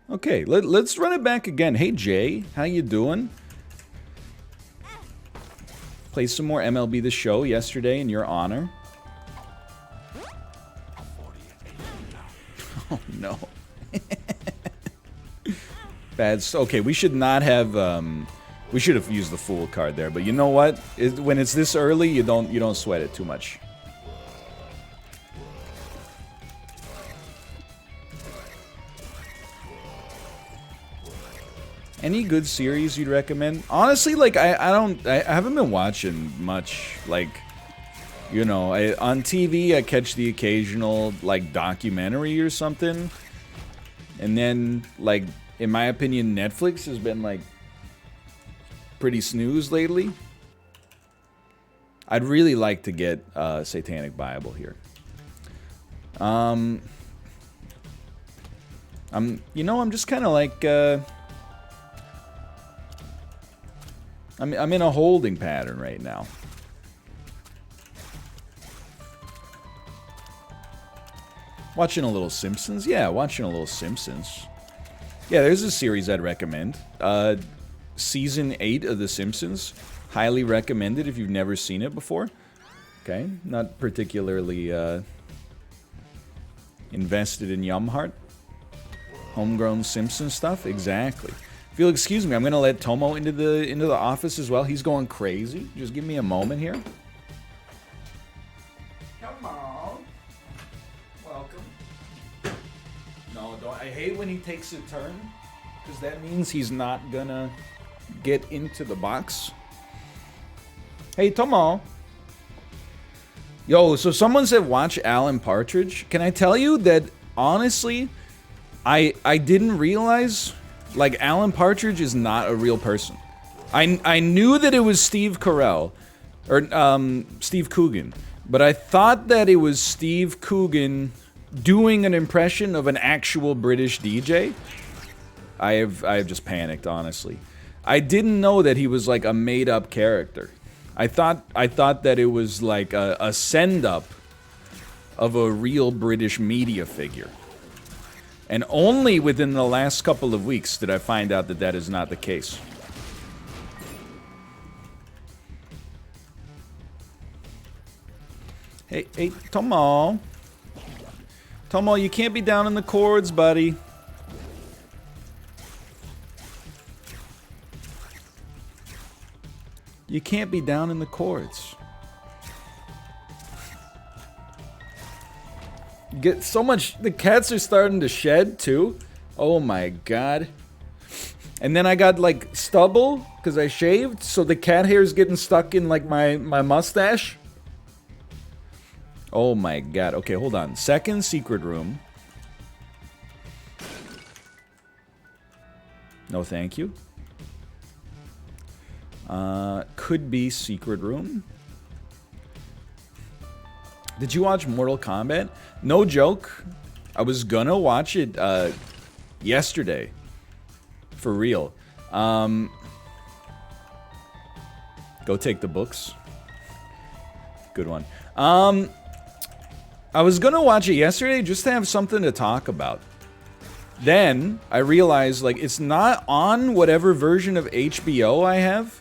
Okay, let's run it back again. Hey Jay, how you doing? Play some more MLB The Show yesterday in your honor. Oh no. Bad. Okay, we should not have. We should have used the fool card there. But you know what? When it's this early, you don't sweat it too much. Any good series you'd recommend? Honestly, like I haven't been watching much. Like, you know, on TV I catch the occasional like documentary or something, and then like in my opinion, Netflix has been like pretty snooze lately. I'd really like to get Satanic Bible here. I'm just kind of like I'm in a holding pattern right now. Watching a little Simpsons? Yeah, watching a little Simpsons. Yeah, there's a series I'd recommend. Season 8 of The Simpsons. Highly recommended if you've never seen it before. Okay, not particularly invested in Yumheart. Homegrown Simpson stuff? Exactly. If you'll excuse me, I'm gonna let Tomo into the office as well. He's going crazy. Just give me a moment here. Come on. Welcome. No, don't. I hate when he takes a turn, because that means he's not gonna get into the box. Hey, Tomo. Yo, so someone said watch Alan Partridge. Can I tell you that honestly, I didn't realize. Like, Alan Partridge is not a real person. I knew that it was Steve Carell, or Steve Coogan, but I thought that it was Steve Coogan doing an impression of an actual British DJ. I have just panicked, honestly. I didn't know that he was like a made-up character. I thought that it was like a send-up of a real British media figure. And only within the last couple of weeks did I find out that that is not the case. Hey, Tomo. Tomo, you can't be down in the cords, buddy. You can't be down in the cords. Get so much. The cats are starting to shed too. Oh my god. And then I got like stubble because I shaved, so the cat hair is getting stuck in like my mustache. Oh my god. Okay, hold on. Second secret room. No, thank you. Could be secret room. Did you watch Mortal Kombat? No joke. I was gonna watch it yesterday. For real. Go take the books. Good one. I was gonna watch it yesterday just to have something to talk about. Then I realized like it's not on whatever version of HBO I have.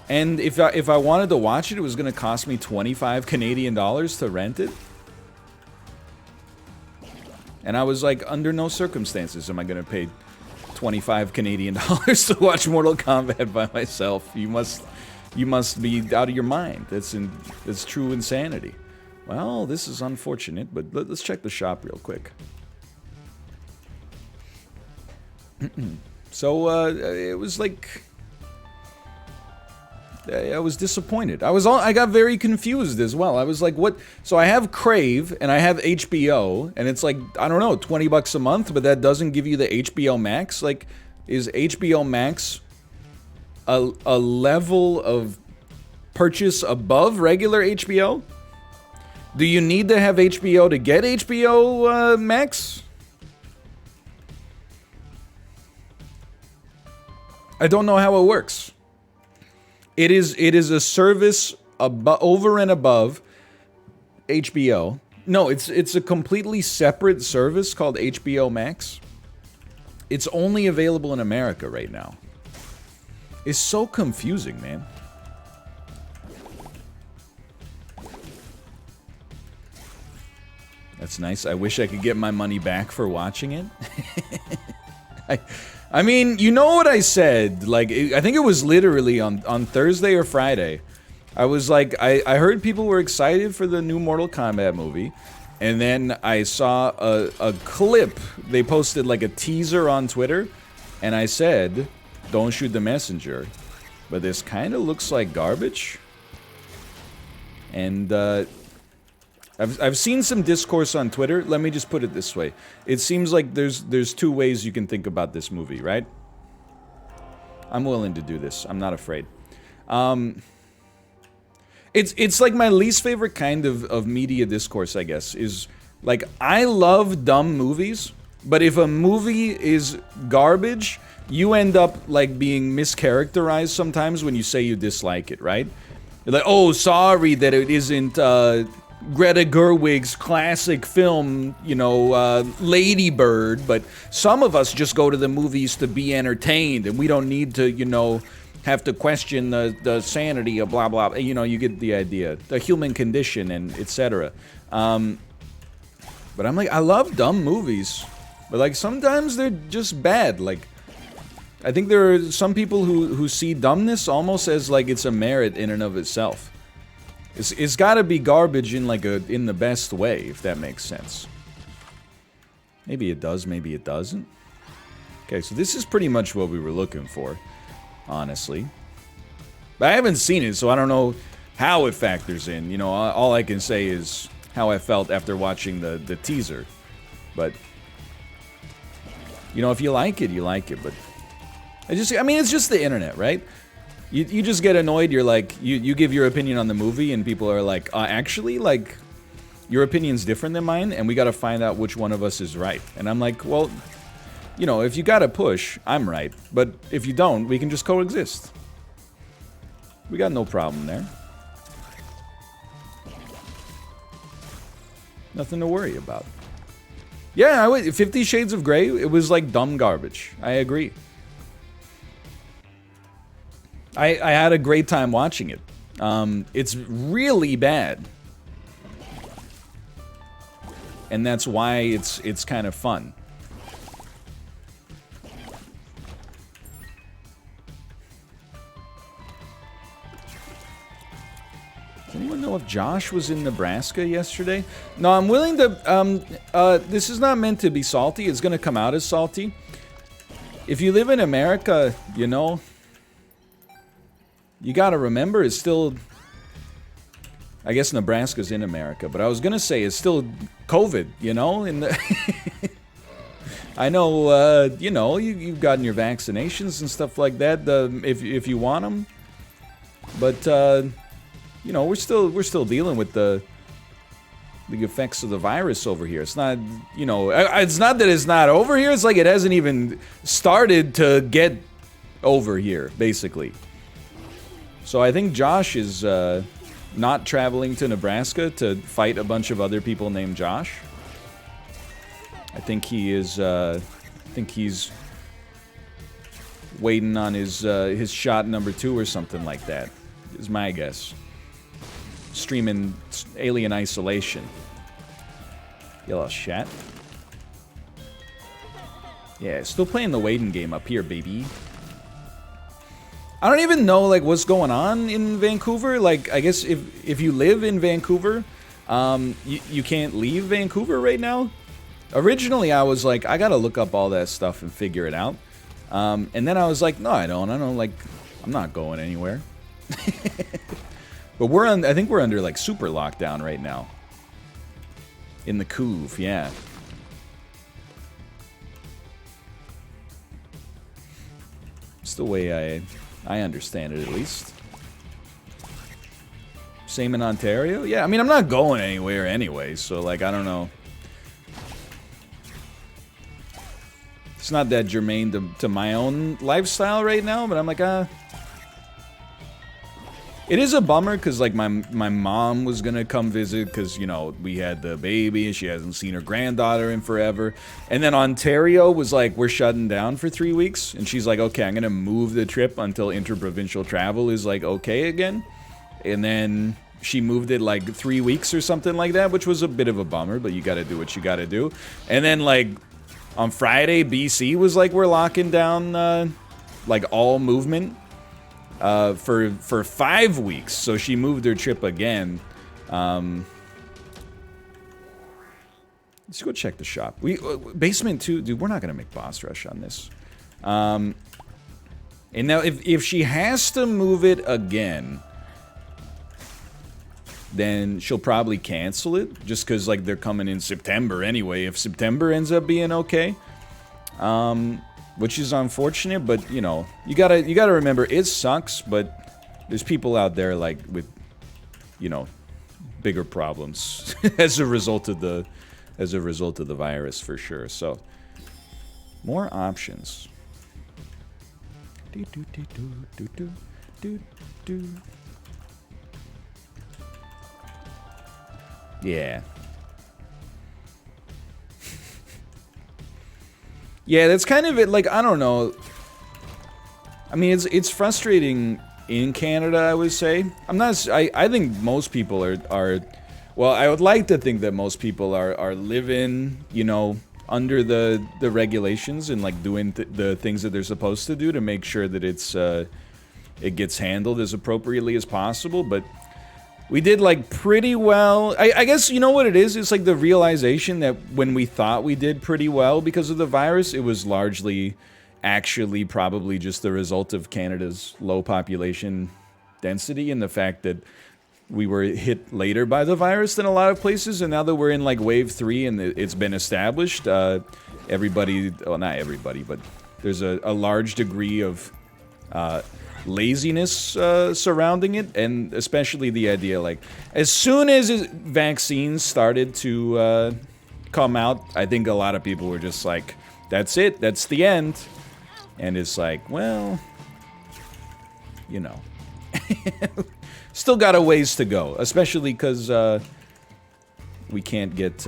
And if I wanted to watch it, it was going to cost me 25 Canadian dollars to rent it. And I was like, under no circumstances am I going to pay 25 Canadian dollars to watch Mortal Kombat by myself. You must be out of your mind. That's true insanity. Well, this is unfortunate, but let's check the shop real quick. So it was like I was disappointed. I got very confused as well. I was like, what? So I have Crave and I have HBO, and it's like, I don't know, 20 bucks a month, but that doesn't give you the HBO Max. Like, is HBO Max a level of purchase above regular HBO? Do you need to have HBO to get HBO Max? I don't know how it works. It is a service over and above HBO, No, it's a completely separate service called HBO Max. It's only available in America right now. It's so confusing, man. That's nice. I wish I could get my money back for watching it. I mean, you know what I said? Like, I think it was literally on Thursday or Friday. I was like, I heard people were excited for the new Mortal Kombat movie. And then I saw a clip. They posted like a teaser on Twitter. And I said, don't shoot the messenger. But this kind of looks like garbage. And, I've seen some discourse on Twitter. Let me just put it this way. It seems like there's two ways you can think about this movie, right? I'm willing to do this. I'm not afraid. It's like my least favorite kind of media discourse, I guess, is like, I love dumb movies, but if a movie is garbage, you end up like being mischaracterized sometimes when you say you dislike it, right? You're like, oh, sorry that it isn't Greta Gerwig's classic film, you know, Lady Bird, but some of us just go to the movies to be entertained, and we don't need to, you know, have to question the sanity of blah, blah, you know, you get the idea. The human condition and etc. But I'm like, I love dumb movies, but like sometimes they're just bad. Like, I think there are some people who see dumbness almost as like it's a merit in and of itself. It's got to be garbage in like in the best way, if that makes sense. Maybe it does, maybe it doesn't. Okay, so this is pretty much what we were looking for, honestly. But I haven't seen it, so I don't know how it factors in. You know, all I can say is how I felt after watching the teaser. But, you know, if you like it, you like it. But I mean, it's just the internet, right? You just get annoyed, you're like, you give your opinion on the movie, and people are like, actually, like, your opinion's different than mine, and we gotta find out which one of us is right. And I'm like, well, you know, if you gotta push, I'm right. But if you don't, we can just coexist. We got no problem there. Nothing to worry about. Yeah, 50 Shades of Grey, it was like dumb garbage. I agree. I had a great time watching it. It's really bad. And that's why it's kind of fun. Does anyone know if Josh was in Nebraska yesterday? No, I'm willing to... this is not meant to be salty. It's going to come out as salty. If you live in America, you know... You gotta remember, it's still... I guess Nebraska's in America, but I was gonna say it's still COVID, you know? In the I know, you know, you've gotten your vaccinations and stuff like that, if you want them. But, you know, we're still dealing with the effects of the virus over here. It's not, you know, it's not that it's not over here, it's like it hasn't even started to get over here, basically. So I think Josh is not traveling to Nebraska to fight a bunch of other people named Josh. I think he is. I think he's waiting on his shot number 2 or something like that. Is my guess. Streaming Alien Isolation. Yellow chat. Yeah, still playing the Waden game up here, baby. I don't even know, like, what's going on in Vancouver. Like, I guess if you live in Vancouver, you can't leave Vancouver right now. Originally, I was like, I gotta look up all that stuff and figure it out. And then I was like, no, I don't. Like, I'm not going anywhere. But I think we're under, like, super lockdown right now. In the Couve, yeah. It's the way I understand it, at least. Same in Ontario? Yeah, I mean, I'm not going anywhere anyway, so, like, I don't know. It's not that germane to my own lifestyle right now, but I'm like, It is a bummer because like my mom was gonna come visit because you know we had the baby and she hasn't seen her granddaughter in forever, and then Ontario was like we're shutting down for 3 weeks, and she's like okay I'm gonna move the trip until interprovincial travel is like okay again, and then she moved it like 3 weeks or something like that, which was a bit of a bummer, but you gotta do what you gotta do, and then like on Friday BC was like we're locking down like all movement. For 5 weeks, so she moved her trip again. Let's go check the shop. Basement 2, dude. We're not gonna make boss rush on this. And now if she has to move it again, then she'll probably cancel it just because like they're coming in September anyway. If September ends up being okay, which is unfortunate, but you know, you gotta remember it sucks, but there's people out there like with, you know, bigger problems as a result of the virus for sure. So more options. Yeah. Yeah, that's kind of it. Like, I don't know. I mean, it's frustrating in Canada, I would say. I think most people are well, I would like to think that most people are living, you know, under the regulations and like doing the things that they're supposed to do to make sure that it gets handled as appropriately as possible, but we did like pretty well. I guess you know what it is? It's like the realization that when we thought we did pretty well because of the virus, it was largely actually probably just the result of Canada's low population density and the fact that we were hit later by the virus than a lot of places. And now that we're in like wave 3 and it's been established, everybody, well not everybody, but there's a large degree of laziness surrounding it, and especially the idea like as soon as vaccines started to come out, I think a lot of people were just like, that's it, that's the end. And it's like, well, you know, still got a ways to go, especially because we can't get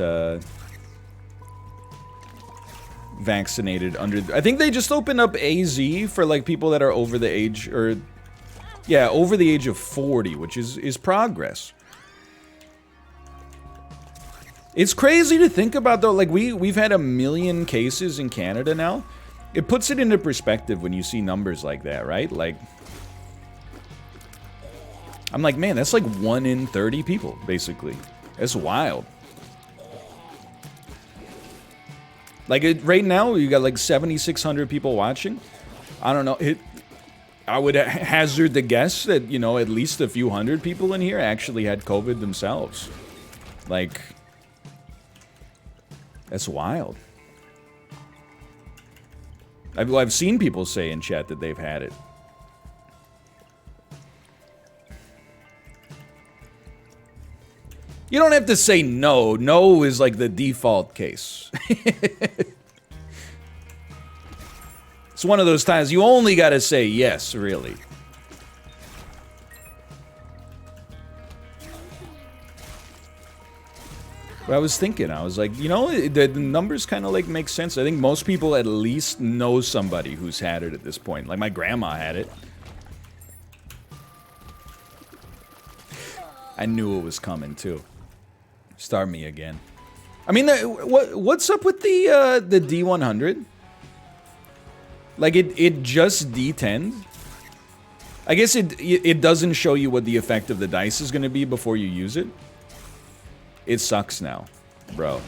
vaccinated under. I think they just opened up AZ for like people that are over the age, or yeah, over the age of 40, which is progress. It's crazy to think about though. Like we've had 1 million cases in Canada now. It puts it into perspective when you see numbers like that, right? Like I'm like, man, that's like 1 in 30 people, basically. That's wild. Like, right now, you got like 7,600 people watching. I don't know. I would hazard the guess that, you know, at least a few hundred people in here actually had COVID themselves. Like, that's wild. I've seen people say in chat that they've had it. You don't have to say no. No is like the default case. It's one of those times you only gotta say yes, really. But I was thinking, I was like, you know, the numbers kind of like make sense. I think most people at least know somebody who's had it at this point. Like my grandma had it. I knew it was coming too. Start me again. I mean, what's up with the D100? Like it just D10'd. I guess it doesn't show you what the effect of the dice is going to be before you use it. It sucks now, bro.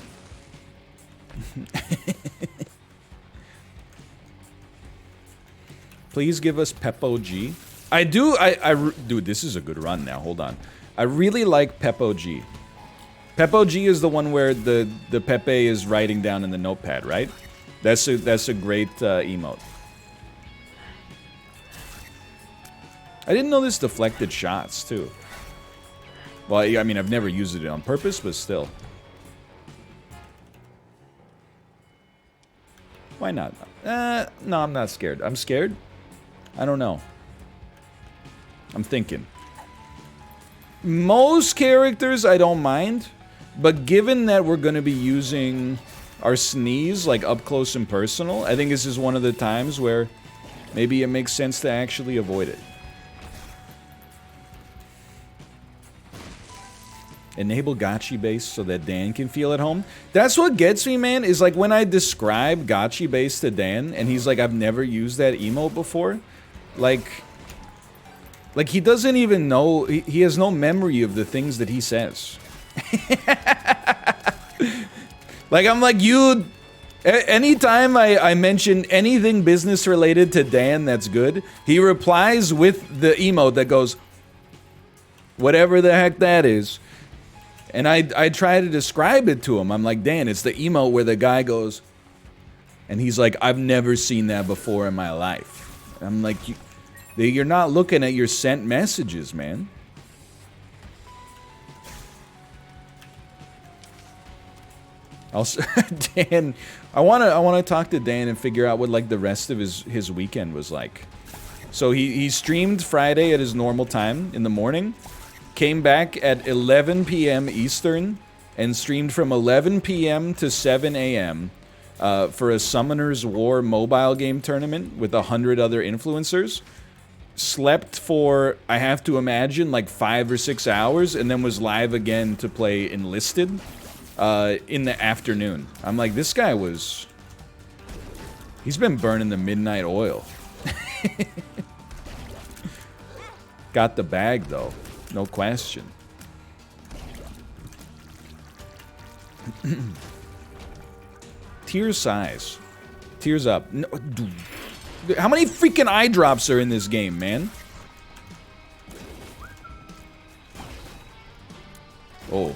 Please give us Peppo G. I do. Dude, this is a good run now. Hold on. I really like Peppo G. Peppo G is the one where the Pepe is writing down in the notepad, right? That's a great emote. I didn't know this deflected shots too. Well, I mean, I've never used it on purpose, but still. Why not? No, I'm not scared. I'm scared? I don't know. I'm thinking. Most characters I don't mind, but given that we're going to be using our sneeze like up close and personal, I think this is one of the times where maybe it makes sense to actually avoid it. Enable Gotchi base so that Dan can feel at home. That's what gets me, man, is like when I describe Gotchi base to Dan and he's like, I've never used that emote before. Like he doesn't even know, he has no memory of the things that he says. Like, I'm like, anytime I mention anything business related to Dan that's good, he replies with the emote that goes, whatever the heck that is. And I try to describe it to him. I'm like, Dan, it's the emote where the guy goes, and he's like, I've never seen that before in my life. And I'm like, you're not looking at your sent messages, man. Also, Dan, I wanna talk to Dan and figure out what like the rest of his weekend was like. So he streamed Friday at his normal time in the morning. Came back at 11 p.m. Eastern and streamed from 11 p.m. to 7 a.m. For a Summoner's War mobile game tournament with 100 other influencers. Slept for, I have to imagine, like 5 or 6 hours, and then was live again to play Enlisted in the afternoon. I'm like, this guy was... He's been burning the midnight oil. Got the bag, though. No question. Tear size. Tears up. No, how many freaking eye drops are in this game, man? Oh.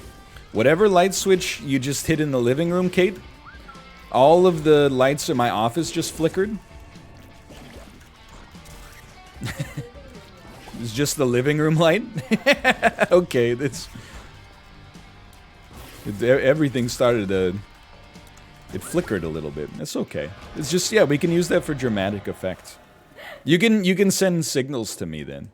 Whatever light switch you just hit in the living room, Kate, all of the lights in my office just flickered. It's just the living room light? Okay, everything started to... It flickered a little bit. That's okay. It's just, yeah, we can use that for dramatic effect. You can send signals to me then.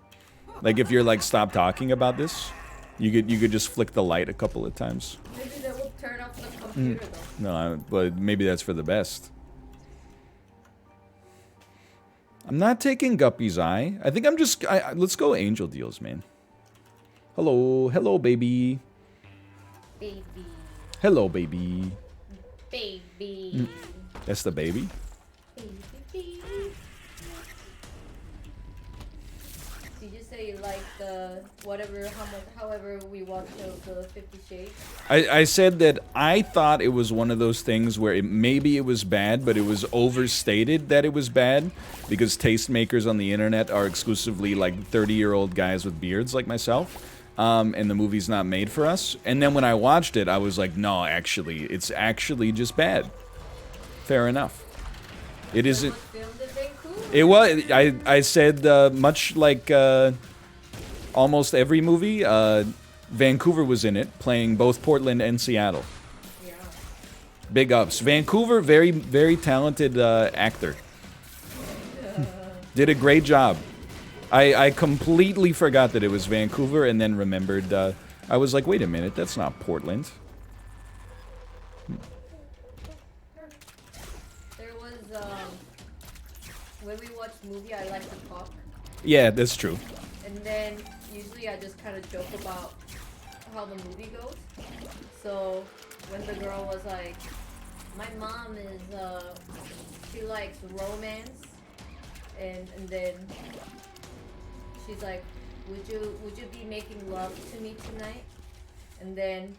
Like if you're like, stop talking about this, you could just flick the light a couple of times. Maybe that will turn off the computer though. No, but maybe that's for the best. I'm not taking Guppy's eye. I think I'm just... let's go Angel Deals, man. Hello. Hello, baby. Baby. Hello, baby. Baby. That's the baby? Baby. Did you say you like the... whatever, however we watched the 50 Shades? I said that I thought it was one of those things where maybe it was bad, but it was overstated that it was bad because tastemakers on the internet are exclusively like 30-year-old guys with beards like myself, and the movie's not made for us. And then when I watched it, I was like, no, actually, it's actually just bad. Fair enough. It isn't... It was... I said, much like almost every movie, Vancouver was in it, playing both Portland and Seattle. Yeah. Big ups. Vancouver, very, very talented actor. Did a great job. I completely forgot that it was Vancouver and then remembered, I was like, wait a minute, that's not Portland. There was, when we watch movie, I like to talk. Yeah, that's true. And then, usually I just kind of joke about how the movie goes. So when the girl was like, my mom is she likes romance, and then she's like, would you be making love to me tonight? And then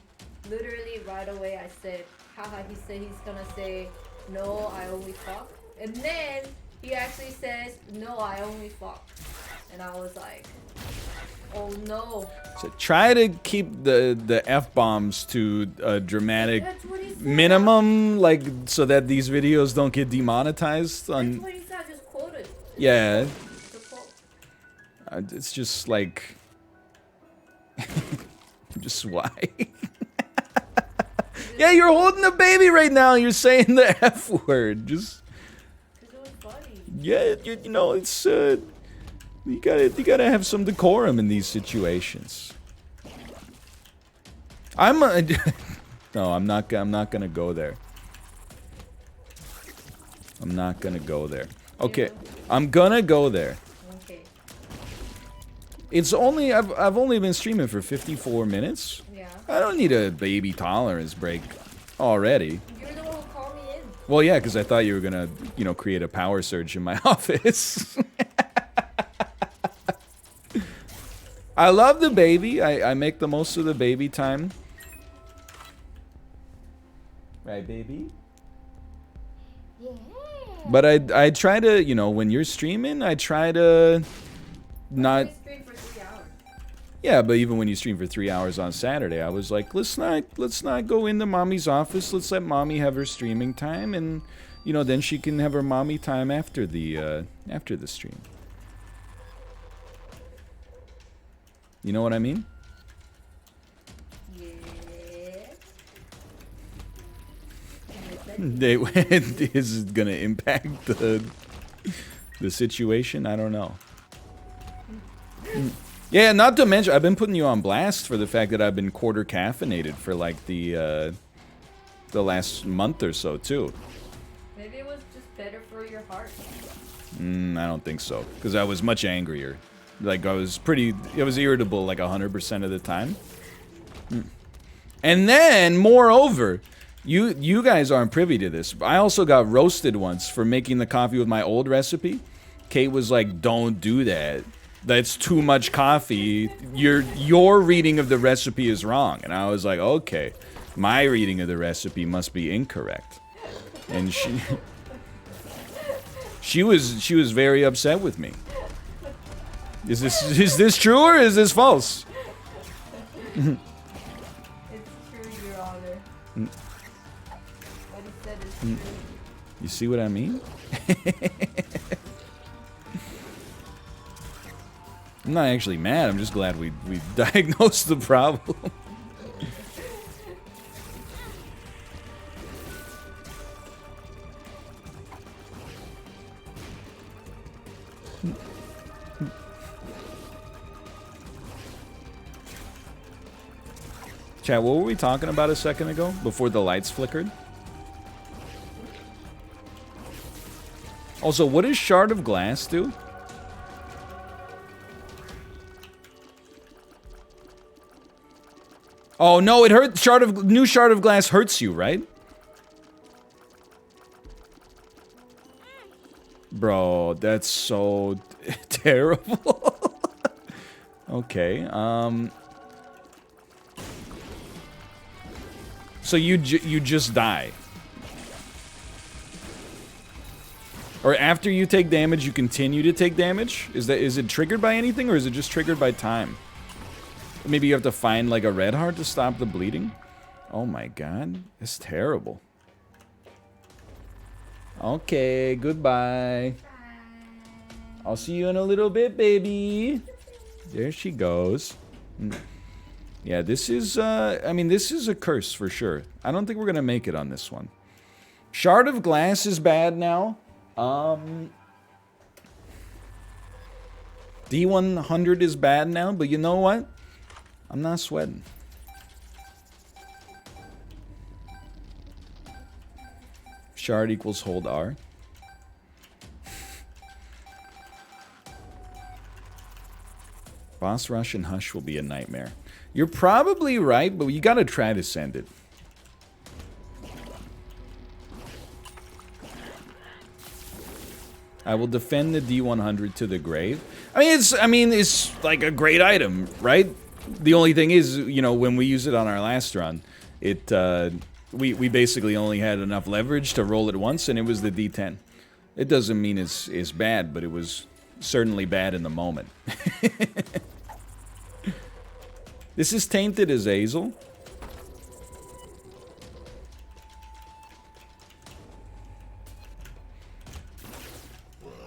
literally right away I said, haha, he said he's gonna say, no, I only fuck. And then he actually says, no, I only fuck. And I was like, oh no. So try to keep the F-bombs to a dramatic minimum, like, so that these videos don't get demonetized. That's what he said, I just quoted. Yeah. It's just like... just why? Yeah, you're holding a baby right now, you're saying the F word. Just... It was funny. Yeah, you know, it's... You gotta have some decorum in these situations. I'm no, I'm not gonna go there. I'm not gonna go there. Okay, I'm gonna go there. Okay. It's only I've only been streaming for 54 minutes. Yeah. I don't need a baby tolerance break already. You're the one who called me in. Well, yeah, because I thought you were gonna, you know, create a power surge in my office. I love the baby. I make the most of the baby time. Right, baby? Yeah. But I try to, you know, when you're streaming, I try to not... We stream for 3 hours. Yeah, but even when you stream for 3 hours on Saturday, I was like, let's not go into mommy's office. Let's let mommy have her streaming time, and you know, then she can have her mommy time after the stream. You know what I mean? Yeah. Is it gonna impact the situation? I don't know. Yeah, not to mention, I've been putting you on blast for the fact that I've been quarter caffeinated for like the last month or so too. Maybe it was just better for your heart. I don't think so, because I was much angrier. Like I was irritable like 100% of the time. And then, moreover, you guys aren't privy to this, but I also got roasted once for making the coffee with my old recipe. Kate was like, "Don't do that. That's too much coffee. Your reading of the recipe is wrong." And I was like, "Okay, my reading of the recipe must be incorrect." And she was very upset with me. Is this true or is this false? It's true, Your Honor. What he said is true. You see what I mean? I'm not actually mad. I'm just glad we diagnosed the problem. Chat, what were we talking about a second ago before the lights flickered? Also, what does Shard of Glass do? Oh no, it hurt. New Shard of Glass hurts you, right? Bro, that's so terrible. Okay, so you just die. Or after you take damage, you continue to take damage? Is it triggered by anything, or is it just triggered by time? Maybe you have to find like a red heart to stop the bleeding? Oh my god, it's terrible. Okay, goodbye. I'll see you in a little bit, baby. There she goes. Yeah, this is, I mean, this is a curse for sure. I don't think we're gonna make it on this one. Shard of Glass is bad now. D100 is bad now, but you know what? I'm not sweating. Shard equals hold R. Boss rush and hush will be a nightmare. You're probably right, but you gotta try to send it. I will defend the D100 to the grave. I mean, it's like a great item, right? The only thing is, you know, when we use it on our last run, we basically only had enough leverage to roll it once, and it was the D10. It doesn't mean it's bad, but it was certainly bad in the moment. This is tainted as Azazel.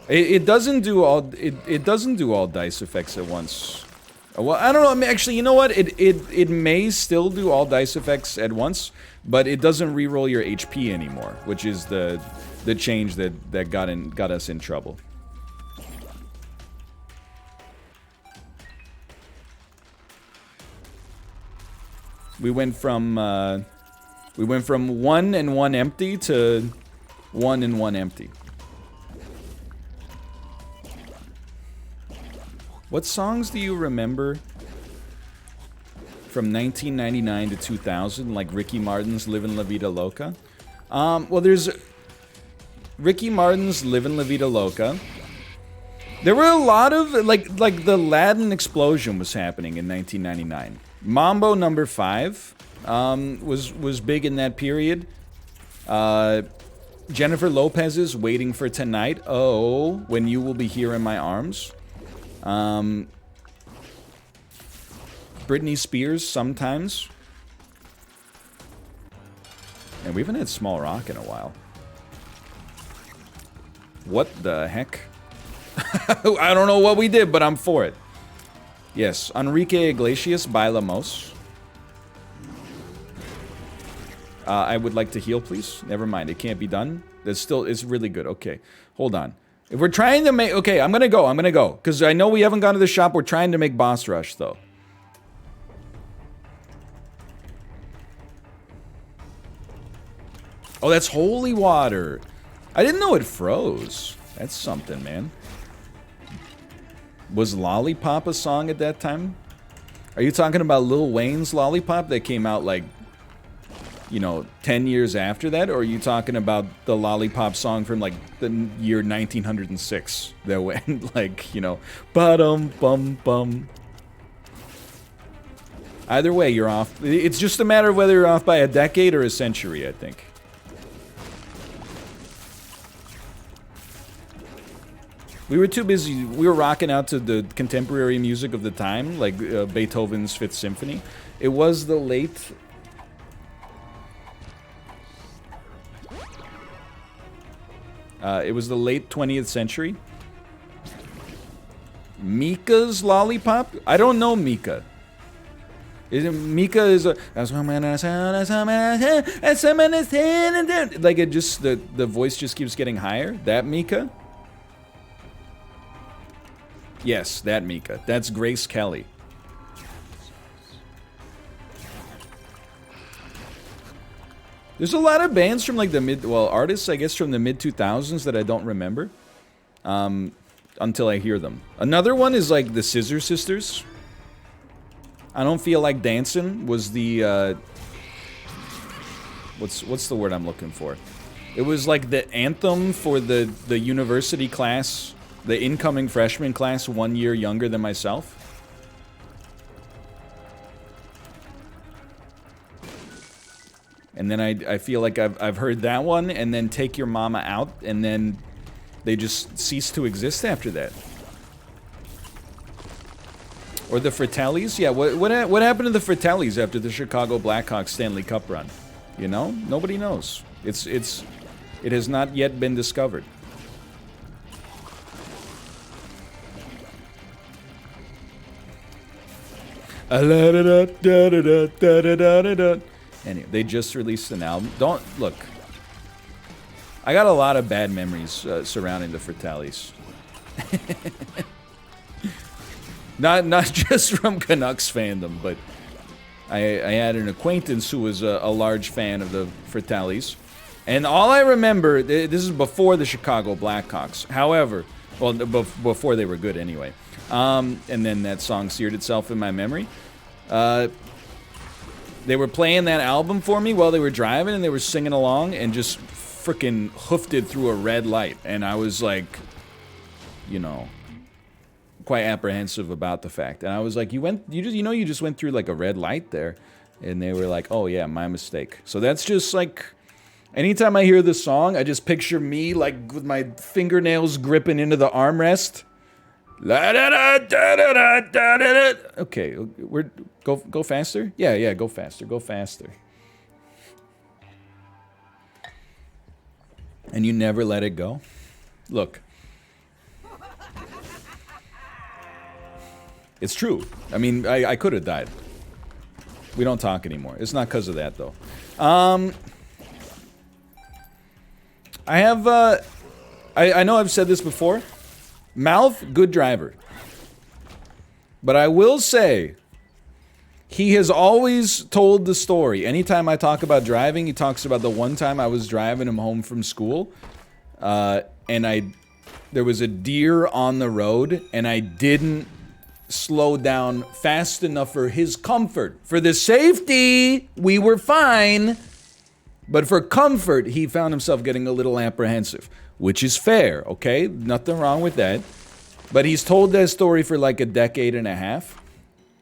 It doesn't do all it doesn't do all dice effects at once. Well, I don't know. I mean, actually, you know what? It may still do all dice effects at once, but it doesn't reroll your HP anymore, which is the change that got us in trouble. We went from one and one empty to one and one empty. What songs do you remember from 1999 to 2000, like Ricky Martin's Livin' La Vida Loca? Well, there's Ricky Martin's Livin' La Vida Loca. There were a lot of, like the Latin explosion was happening in 1999. Mambo Number 5 was big in that period. Jennifer Lopez's Waiting for Tonight. Oh, When You Will Be Here in My Arms. Britney Spears, Sometimes. And we haven't had Small Rock in a while. What the heck? I don't know what we did, but I'm for it. Yes, Enrique Iglesias, Bailamos. I would like to heal, please. Never mind, it can't be done. It's really good. Okay, hold on. If we're trying to make... Okay, I'm gonna go. Because I know we haven't gone to the shop. We're trying to make Boss Rush, though. Oh, that's holy water. I didn't know it froze. That's something, man. Was Lollipop a song at that time? Are you talking about Lil Wayne's Lollipop that came out, like, you know, 10 years after that? Or are you talking about the Lollipop song from, like, the year 1906 that went, like, you know, ba-dum-bum-bum? Either way, you're off. It's just a matter of whether you're off by a decade or a century, I think. We were too busy. We were rocking out to the contemporary music of the time, like Beethoven's Fifth Symphony. It was the late... it was the late 20th century. Mika's Lollipop? I don't know Mika. Mika is a... Like, it just... The voice just keeps getting higher. That Mika? Yes, that Mika. That's Grace Kelly. There's a lot of bands from like the artists, I guess, from the mid-2000s that I don't remember. Until I hear them. Another one is like the Scissor Sisters. I Don't Feel Like Dancing was the, what's the word I'm looking for? It was like the anthem for the university class. The incoming freshman class 1 year younger than myself. And then I feel like I've heard that one, and then Take Your Mama Out, and then they just cease to exist after that. Or the Fratellis? Yeah, what happened to the Fratellis after the Chicago Blackhawks Stanley Cup run? You know? Nobody knows. It has not yet been discovered. Anyway, they just released an album. Look. I got a lot of bad memories surrounding the Fratellis. not just from Canucks fandom, but I had an acquaintance who was a large fan of the Fratellis. And all I remember, this is before the Chicago Blackhawks. However, well, before they were good anyway. And then that song seared itself in my memory. They were playing that album for me while they were driving, and they were singing along, and just freaking hoofed it through a red light. And I was like, you know, quite apprehensive about the fact. And I was like, you just went through like a red light there. And they were like, oh yeah, my mistake. So that's just like, anytime I hear this song, I just picture me like with my fingernails gripping into the armrest. Okay, go faster? Yeah, go faster. And you never let it go? Look. It's true. I mean, I could have died. We don't talk anymore. It's not because of that, though. I have, I know I've said this before. Mouth, good driver. But I will say, he has always told the story. Anytime I talk about driving, he talks about the one time I was driving him home from school, and there was a deer on the road, and I didn't slow down fast enough for his comfort. For the safety, we were fine. But for comfort, he found himself getting a little apprehensive, which is fair, okay? Nothing wrong with that. But he's told that story for like a decade and a half.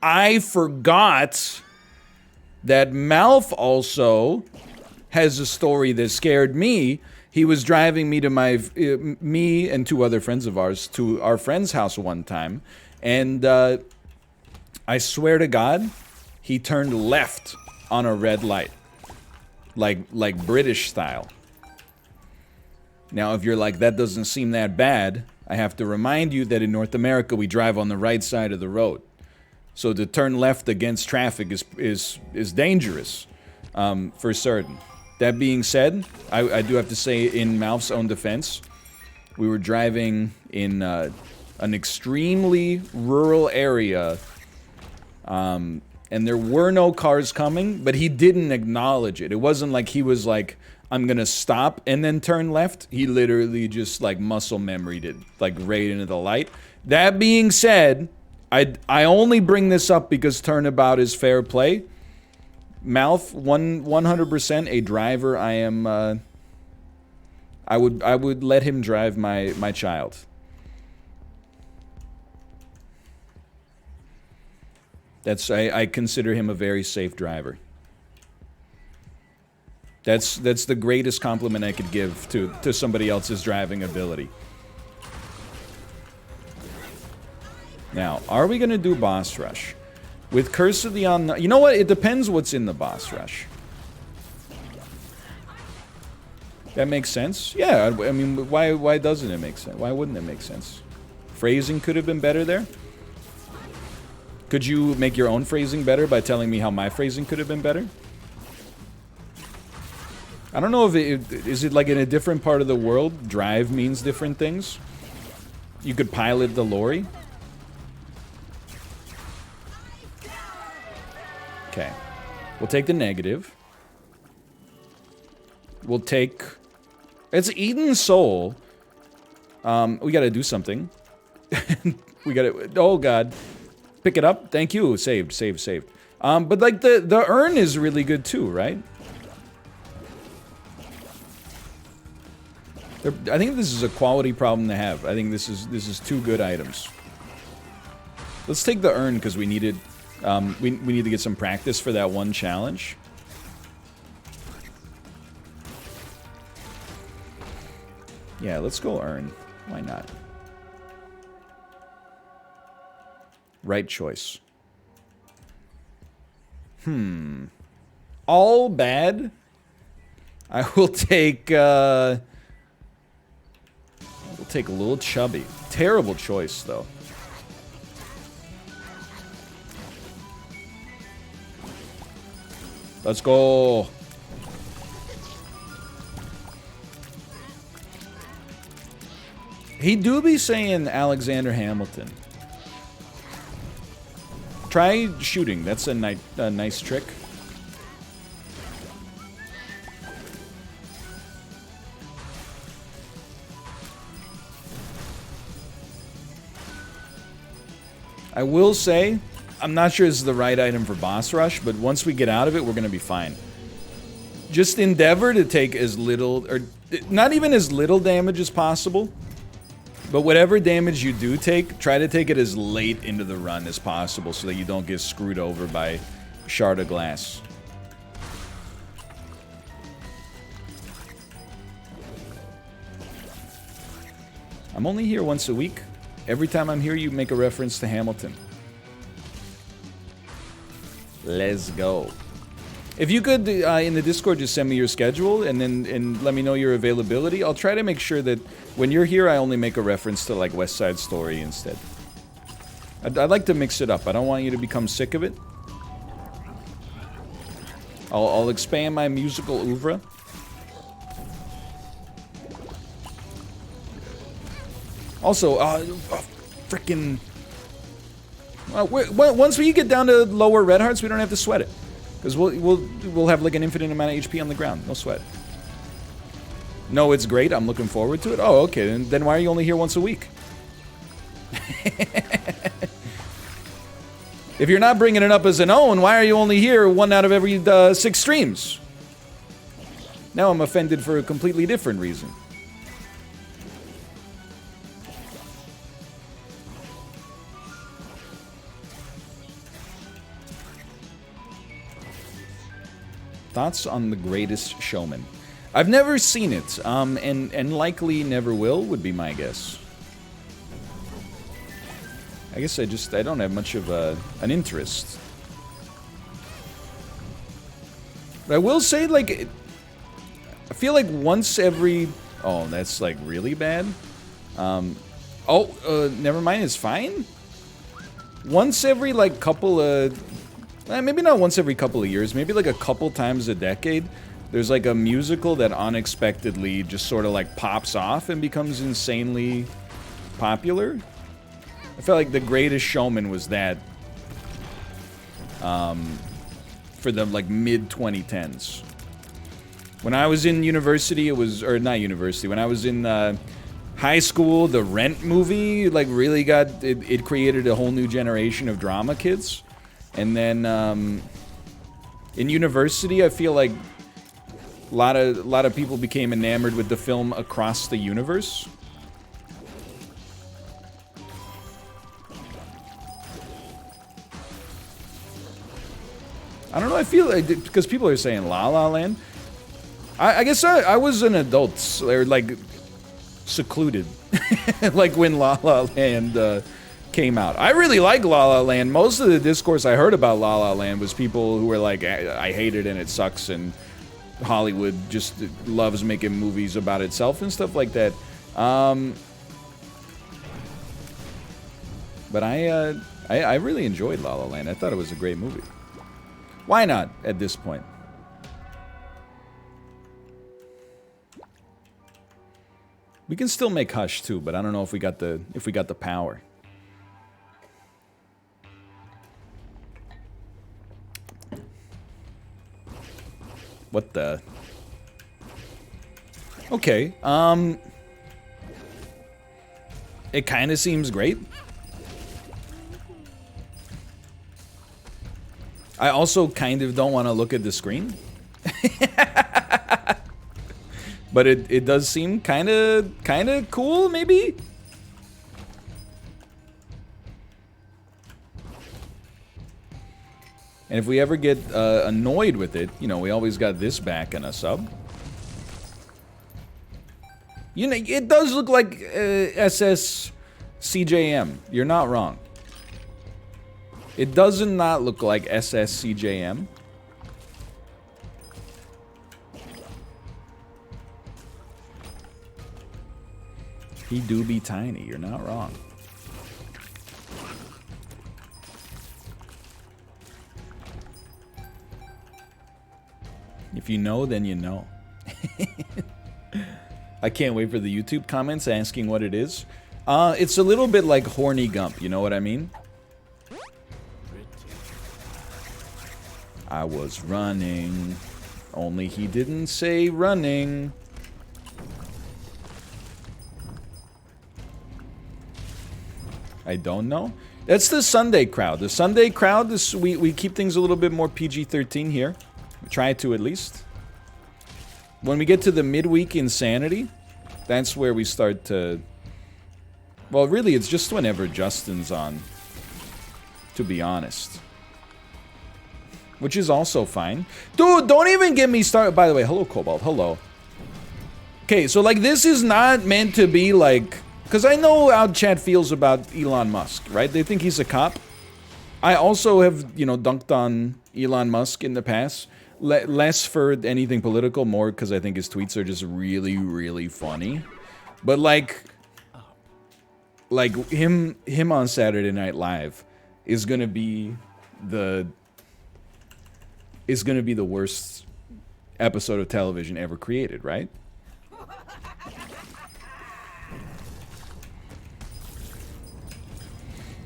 I forgot that Malf also has a story that scared me. He was driving me to me and two other friends of ours to our friend's house one time, and I swear to God, he turned left on a red light, like British style. Now, if you're like, that doesn't seem that bad, I have to remind you that in North America we drive on the right side of the road, so to turn left against traffic is dangerous, for certain. That being said, I do have to say, in Malf's own defense, we were driving in an extremely rural area, and there were no cars coming, but he didn't acknowledge it. It wasn't like he was like, I'm gonna stop and then turn left. He literally just like muscle memoried it, like right into the light. That being said, I only bring this up because turnabout is fair play. Malf, 100% a driver. I would let him drive my child. I consider him a very safe driver. That's the greatest compliment I could give to somebody else's driving ability. Now, are we gonna do boss rush? With Curse of the Unknown, you know what? It depends what's in the boss rush. That makes sense. Yeah, I mean, why doesn't it make sense? Why wouldn't it make sense? Phrasing could have been better there. Could you make your own phrasing better by telling me how my phrasing could have been better? I don't know if is it like in a different part of the world, drive means different things? You could pilot the lorry. Okay, we'll take the negative. We'll take... It's Eden Soul. We gotta do something. We gotta... Oh, God. Pick it up. Thank you. Saved. But, like, the urn is really good, too, right? I think this is a quality problem to have. I think this is two good items. Let's take the urn, because we need it. We need to get some practice for that one challenge. Yeah, let's go urn. Why not? Right choice. All bad? I will take, we'll take a little chubby. Terrible choice, though. Let's go. He do be saying Alexander Hamilton. Try shooting. That's a nice trick. I will say, I'm not sure this is the right item for boss rush, but once we get out of it, we're gonna be fine. Just endeavor to take as little, or not even as little damage as possible, but whatever damage you do take, try to take it as late into the run as possible so that you don't get screwed over by Shard of Glass. I'm only here once a week. Every time I'm here, you make a reference to Hamilton. Let's go. If you could, in the Discord, just send me your schedule and let me know your availability. I'll try to make sure that when you're here, I only make a reference to, like, West Side Story instead. I'd like to mix it up. I don't want you to become sick of it. I'll expand my musical oeuvre. Also, frickin'... Once we get down to lower red hearts, we don't have to sweat it. Because we'll have like an infinite amount of HP on the ground. No sweat. No, it's great. I'm looking forward to it. Oh, okay. Then why are you only here once a week? If you're not bringing it up as an own, why are you only here 1 out of every 6 streams? Now I'm offended for a completely different reason. Thoughts on The Greatest Showman? I've never seen it, and likely never will, would be my guess. I guess I don't have much of an interest. But I will say, like, I feel like once every... Oh, that's, like, really bad? Never mind, it's fine? Once every, like, couple of... maybe not once every couple of years, maybe, like, a couple times a decade, there's, like, a musical that unexpectedly just sort of, like, pops off and becomes insanely popular. I felt like The Greatest Showman was that for the, like, mid-2010s. When I was in university, it was... Or, not university. When I was in high school, the Rent movie, like, really got... It created a whole new generation of drama kids. And then, in university, I feel like a lot of people became enamored with the film Across the Universe. I don't know, I feel like, because people are saying La La Land. I guess I was an adult, or like, secluded. Like when La La Land came out. I really like La La Land. Most of the discourse I heard about La La Land was people who were like, I hate it and it sucks, and Hollywood just loves making movies about itself and stuff like that. But I really enjoyed La La Land. I thought it was a great movie. Why not at this point? We can still make Hush too, but I don't know if we got the power. What the? Okay, it kind of seems great. I also kind of don't want to look at the screen. But it does seem kind of cool, maybe? And if we ever get annoyed with it, you know, we always got this back in a sub. You know, it does look like SS CJM. You're not wrong. It does not look like SS CJM. He do be tiny. You're not wrong. If you know, then you know. I can't wait for the YouTube comments asking what it is. It's a little bit like Horny Gump, you know what I mean? I was running, only he didn't say running. I don't know. That's the Sunday crowd. The Sunday crowd, we keep things a little bit more PG-13 here. We try to, at least. When we get to the midweek insanity, that's where we start to... Well, really, it's just whenever Justin's on, to be honest. Which is also fine. Dude, don't even get me started. By the way, hello, Cobalt. Hello. Okay, so, like, this is not meant to be, like... Because I know how Chad feels about Elon Musk, right? They think he's a cop. I also have, you know, dunked on Elon Musk in the past. Less for anything political, more because I think his tweets are just really, really funny. But, like him on Saturday Night Live is gonna be the worst episode of television ever created, right?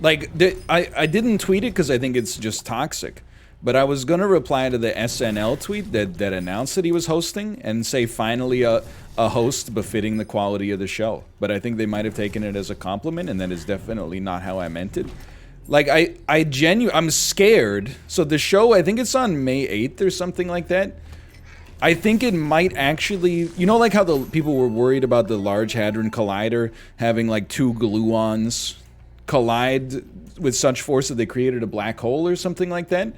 Like, I didn't tweet it because I think it's just toxic. But I was gonna reply to the SNL tweet that announced that he was hosting and say finally a host befitting the quality of the show. But I think they might have taken it as a compliment, and that is definitely not how I meant it. Like, I'm scared. So the show, I think it's on May 8th or something like that. I think it might actually, you know, like how the people were worried about the Large Hadron Collider having like two gluons collide with such force that they created a black hole or something like that.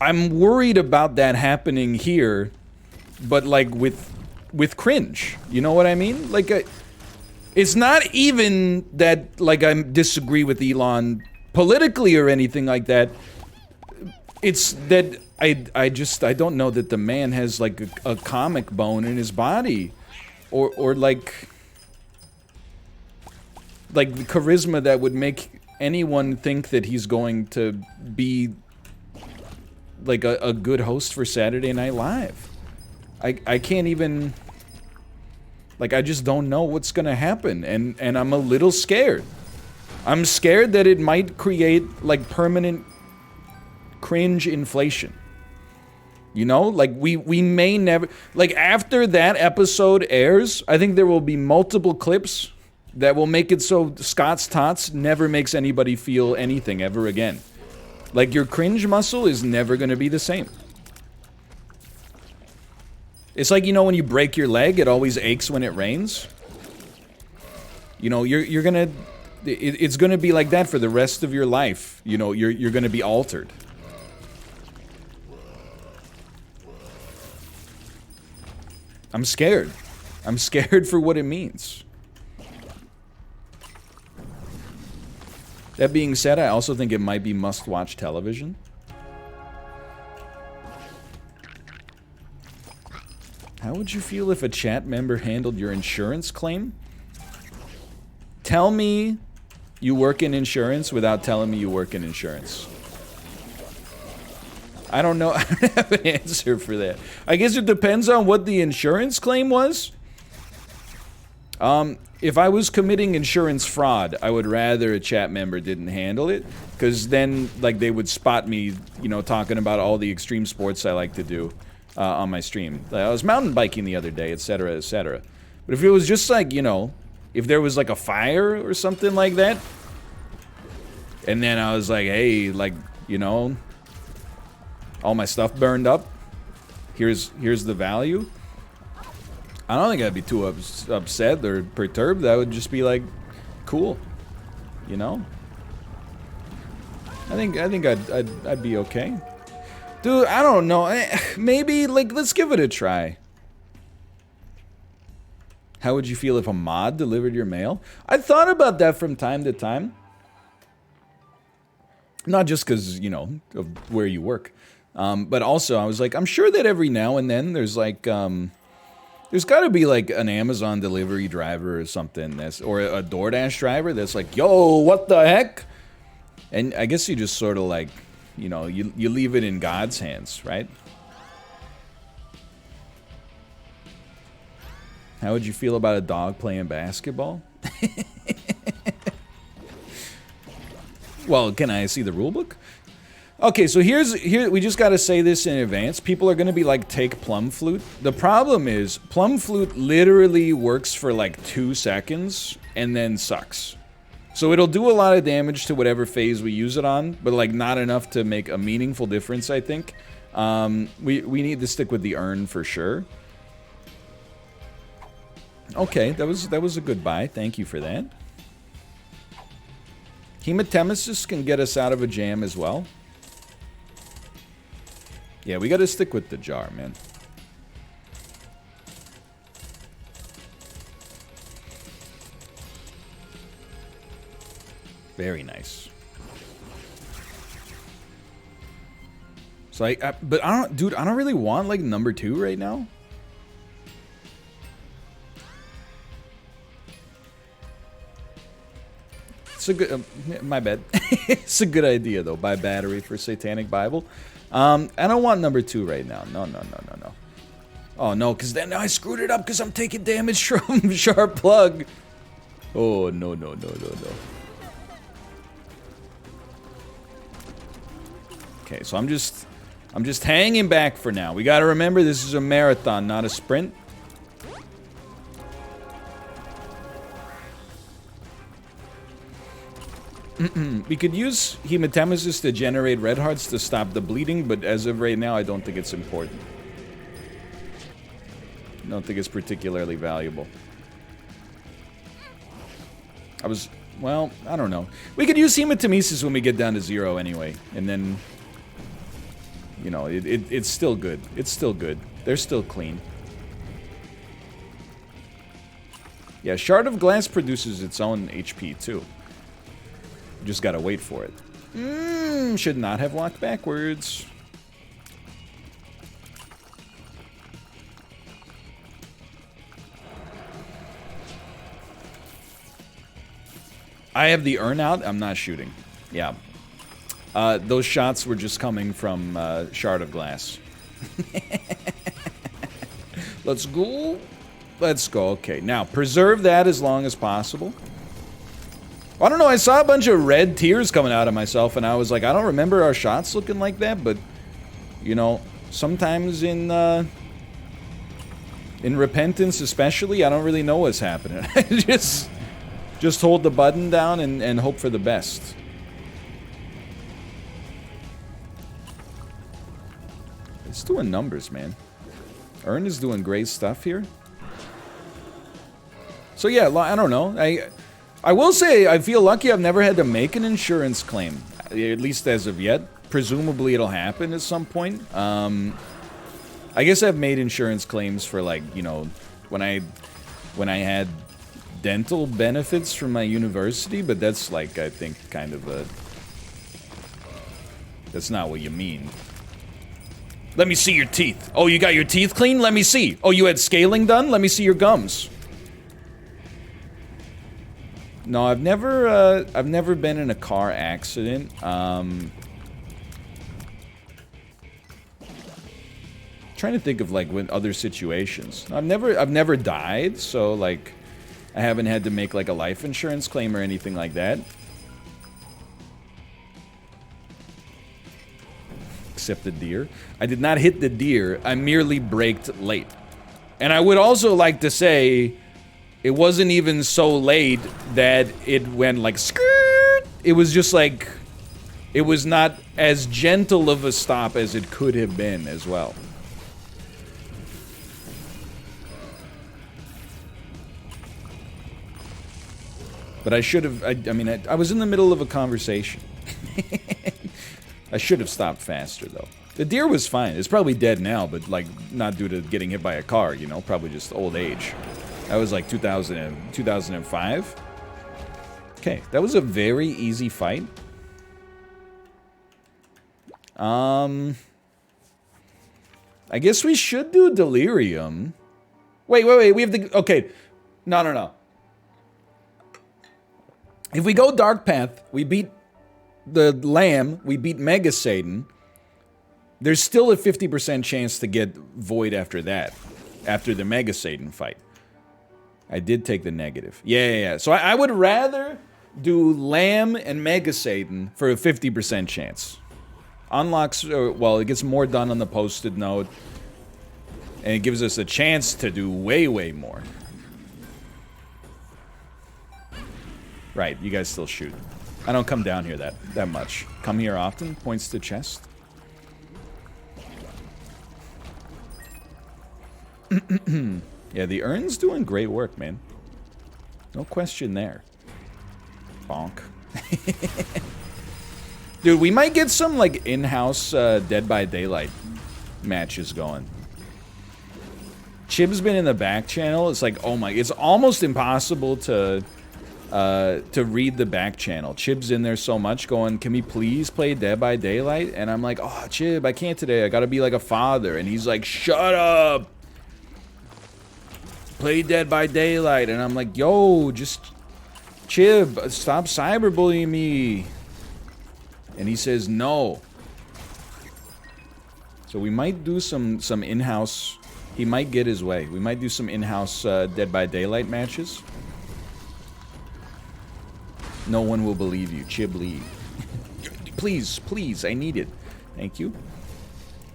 I'm worried about that happening here, but like with cringe. You know what I mean? Like, it's not even that like I disagree with Elon politically or anything like that. It's that I don't know that the man has like a comic bone in his body, or like the charisma that would make anyone think that he's going to be like a good host for Saturday Night Live. I can't even, like, I just don't know what's gonna happen, and I'm a little scared. I'm scared that it might create like permanent cringe inflation. You know, like we may never, like, after that episode airs, I think there will be multiple clips that will make it so Scott's Tots never makes anybody feel anything ever again. Like, your cringe muscle is never gonna be the same. It's like, you know, when you break your leg, it always aches when it rains. You know, you're gonna, it's gonna be like that for the rest of your life. You know, you're gonna be altered. I'm scared. I'm scared for what it means. That being said, I also think it might be must-watch television. How would you feel if a chat member handled your insurance claim? Tell me you work in insurance without telling me you work in insurance. I don't know. I don't have an answer for that. I guess it depends on what the insurance claim was. If I was committing insurance fraud, I would rather a chat member didn't handle it, because then, like, they would spot me, you know, talking about all the extreme sports I like to do on my stream. I was mountain biking the other day, etc., etc. But if it was just like, you know, if there was like a fire or something like that, and then I was like, hey, like, you know, all my stuff burned up, here's the value. I don't think I'd be too upset or perturbed. That would just be like, cool, you know. I think I'd be okay, dude. I don't know. Maybe, like, let's give it a try. How would you feel if a mod delivered your mail? I thought about that from time to time. Not just because, you know, of where you work, but also I was like, I'm sure that every now and then there's like there's got to be like an Amazon delivery driver or something that's, or a DoorDash driver that's like, yo, what the heck? And I guess you just sort of like, you know, you leave it in God's hands, right? How would you feel about a dog playing basketball? Well, can I see the rule book? Okay, so here we just gotta say this in advance. People are gonna be like, take Plum Flute. The problem is, Plum Flute literally works for like 2 seconds and then sucks. So it'll do a lot of damage to whatever phase we use it on, but like not enough to make a meaningful difference, I think. We need to stick with the urn for sure. Okay, that was a good buy. Thank you for that. Hematemesis can get us out of a jam as well. Yeah, we gotta stick with the jar, man. Very nice. So but I don't, dude, I don't really want like number 2 right now. It's a good, my bad. It's a good idea though, buy battery for Satanic Bible. I don't want number 2 right now. No. Oh no, because then I screwed it up because I'm taking damage from Sharp Plug. Oh, no. Okay, so I'm just hanging back for now. We gotta remember this is a marathon, not a sprint. We could use Hematemesis to generate red hearts to stop the bleeding, but as of right now, I don't think it's important. I don't think it's particularly valuable. Well, I don't know. We could use Hematemesis when we get down to 0 anyway, and then, you know, it's still good. It's still good. They're still clean. Yeah, Shard of Glass produces its own HP too. You just gotta wait for it. Should not have walked backwards. I have the urn out. I'm not shooting. Yeah. Those shots were just coming from Shard of Glass. Let's go. Let's go. Okay, now preserve that as long as possible. I don't know, I saw a bunch of red tears coming out of myself, and I was like, I don't remember our shots looking like that, but, you know, sometimes in repentance especially, I don't really know what's happening. I just hold the button down and hope for the best. It's doing numbers, man. Urn is doing great stuff here. So yeah, I don't know. I will say I feel lucky I've never had to make an insurance claim, at least as of yet. Presumably it'll happen at some point. I guess I've made insurance claims for, like, you know, when I had dental benefits from my university, but that's, like, I think kind of a... That's not what you mean. Let me see your teeth. Oh, you got your teeth clean? Let me see. Oh, you had scaling done? Let me see your gums. No, I've never been in a car accident. Trying to think of, like, when other situations. I've never died, so, like, I haven't had to make, like, a life insurance claim or anything like that. Except the deer. I did not hit the deer. I merely braked late. And I would also like to say, it wasn't even so late that it went like skirt. It was just like, it was not as gentle of a stop as it could have been as well. But I should have, I mean, I was in the middle of a conversation. I should have stopped faster, though. The deer was fine. It's probably dead now, but, like, not due to getting hit by a car, you know? Probably just old age. That was, like, 2005. Okay, that was a very easy fight. I guess we should do Delirium. Wait, we have the... Okay. No. If we go Dark Path, we beat the Lamb, we beat Mega Satan, there's still a 50% chance to get Void after that. After the Mega Satan fight. I did take the negative. Yeah. So I would rather do Lamb and Mega Satan for a 50% chance. Unlocks, well, it gets more done on the posted note. And it gives us a chance to do way more. Right, you guys still shoot. I don't come down here that much. Come here often, points to chest. Yeah, the urn's doing great work, man. No question there. Bonk. Dude, we might get some, like, in-house Dead by Daylight matches going. Chib's been in the back channel. It's like, oh my, it's almost impossible to read the back channel. Chib's in there so much going, can we please play Dead by Daylight? And I'm like, oh, Chib, I can't today. I gotta be like a father. And he's like, shut up. Play Dead by Daylight. And I'm like, yo, just Chib, stop cyberbullying me. And he says no. So we might do some in-house. He might get his way. We might do some in-house Dead by Daylight matches. No one will believe you. Chib, leave. Please, I need it. Thank you.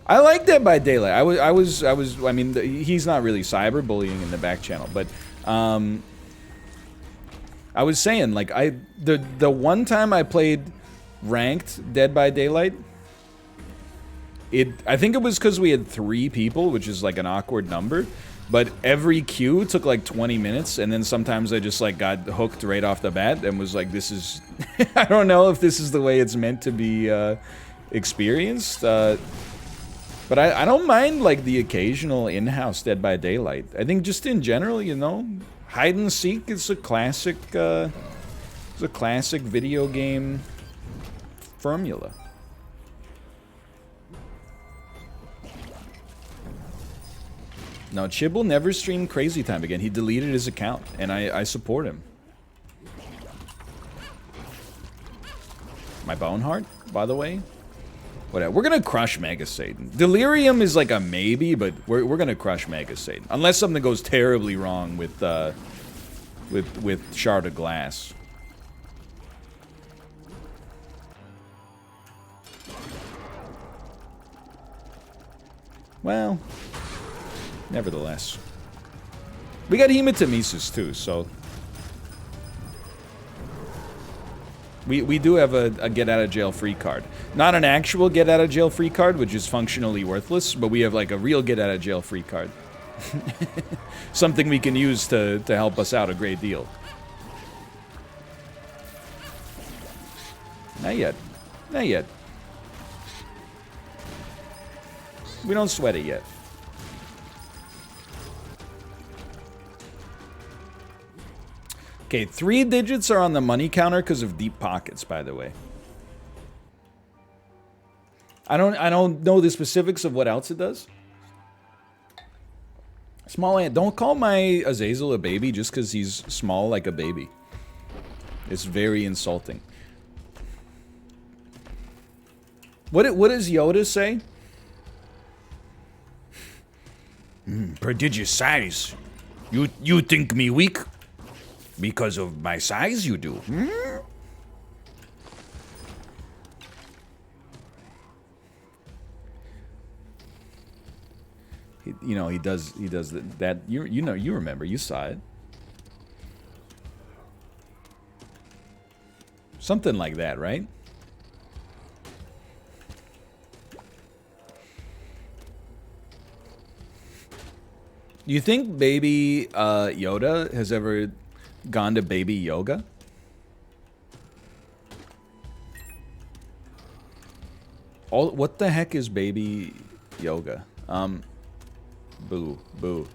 I like Dead by Daylight. I mean, he's not really cyberbullying in the back channel, but, I was saying, like, the one time I played ranked Dead by Daylight, I think it was because we had 3 people, which is like an awkward number, but every queue took like 20 minutes, and then sometimes I just like got hooked right off the bat and was like, this is, I don't know if this is the way it's meant to be experienced, but I don't mind like the occasional in-house Dead by Daylight. I think just in general, you know, hide and seek is a classic, video game formula. No, Chib will never stream Crazy Time again. He deleted his account, and I support him. My Boneheart, by the way. Whatever. We're gonna crush Mega Satan. Delirium is like a maybe, but we're gonna crush Mega Satan. Unless something goes terribly wrong with Shard of Glass. Well, nevertheless. We got Hematemesis too, so... We do have a get-out-of-jail-free card. Not an actual get-out-of-jail-free card, which is functionally worthless, but we have like a real get-out-of-jail-free card. Something we can use to help us out a great deal. Not yet. Not yet. We don't sweat it yet. Okay, 3 digits are on the money counter because of deep pockets, by the way. I don't know the specifics of what else it does. Small ant. Don't call my Azazel a baby just because he's small like a baby. It's very insulting. What does Yoda say? Prodigious size. You think me weak? Because of my size, you do. Hmm? He does that. You remember, you saw it. Something like that, right? Do you think baby Yoda has ever gone to baby yoga? What the heck is baby yoga? Boo. -2?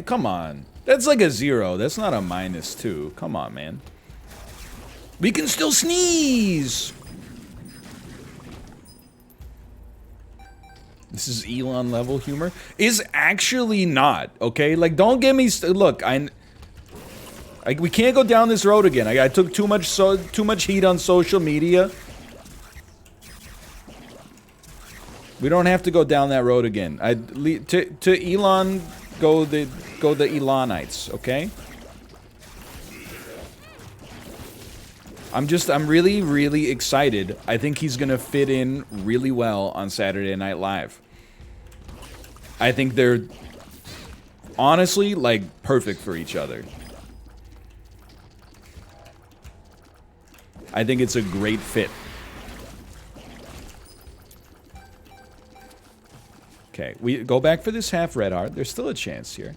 Come on. That's like a 0. That's not a -2. Come on, man. We can still sneeze! This is Elon level humor. Is actually not, okay? Like, don't get me... Look, we can't go down this road again. I took too much heat on social media. We don't have to go down that road again. To Elon, go the Elonites, okay? I'm really, really excited. I think he's gonna fit in really well on Saturday Night Live. I think they're honestly, like, perfect for each other. I think it's a great fit. Okay, we go back for this half red heart. There's still a chance here.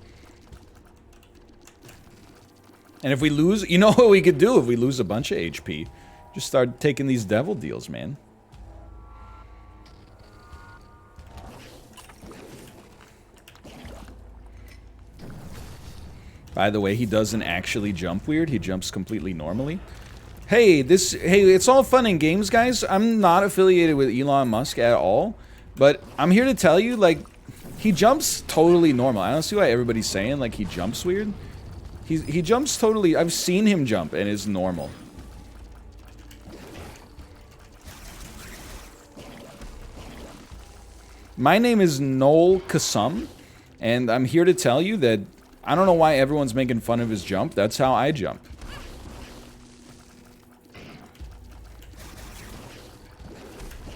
And if we lose, you know what we could do if we lose a bunch of HP? Just start taking these devil deals, man. By the way, he doesn't actually jump weird. He jumps completely normally. Hey, it's all fun and games, guys. I'm not affiliated with Elon Musk at all. But I'm here to tell you, like, he jumps totally normal. I don't see why everybody's saying, like, he jumps weird. He jumps totally... I've seen him jump, and it's normal. My name is Noel Kasum, and I'm here to tell you that I don't know why everyone's making fun of his jump. That's how I jump.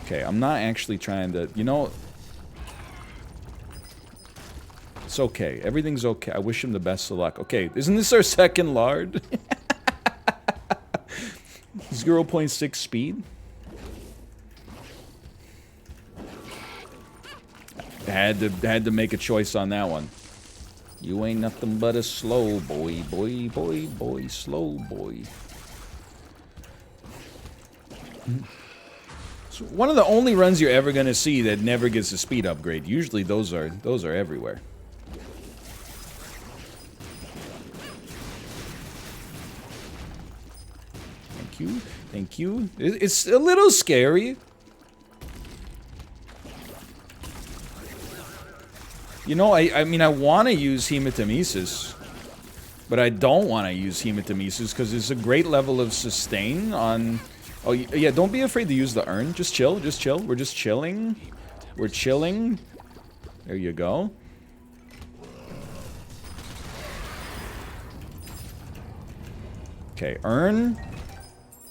Okay, I'm not actually trying to... You know... It's okay. Everything's okay. I wish him the best of luck. Okay, isn't this our second lard? 0.6 speed. Had to make a choice on that one. You ain't nothing but a slow boy, slow boy. So one of the only runs you're ever gonna see that never gets a speed upgrade. Usually those are everywhere. Thank you, thank you. It's a little scary. You know, I mean, I want to use Hematemesis, but I don't want to use Hematemesis because it's a great level of sustain on... Oh, yeah, don't be afraid to use the urn. Just chill, just chill. We're just chilling. We're chilling. There you go. Okay, urn.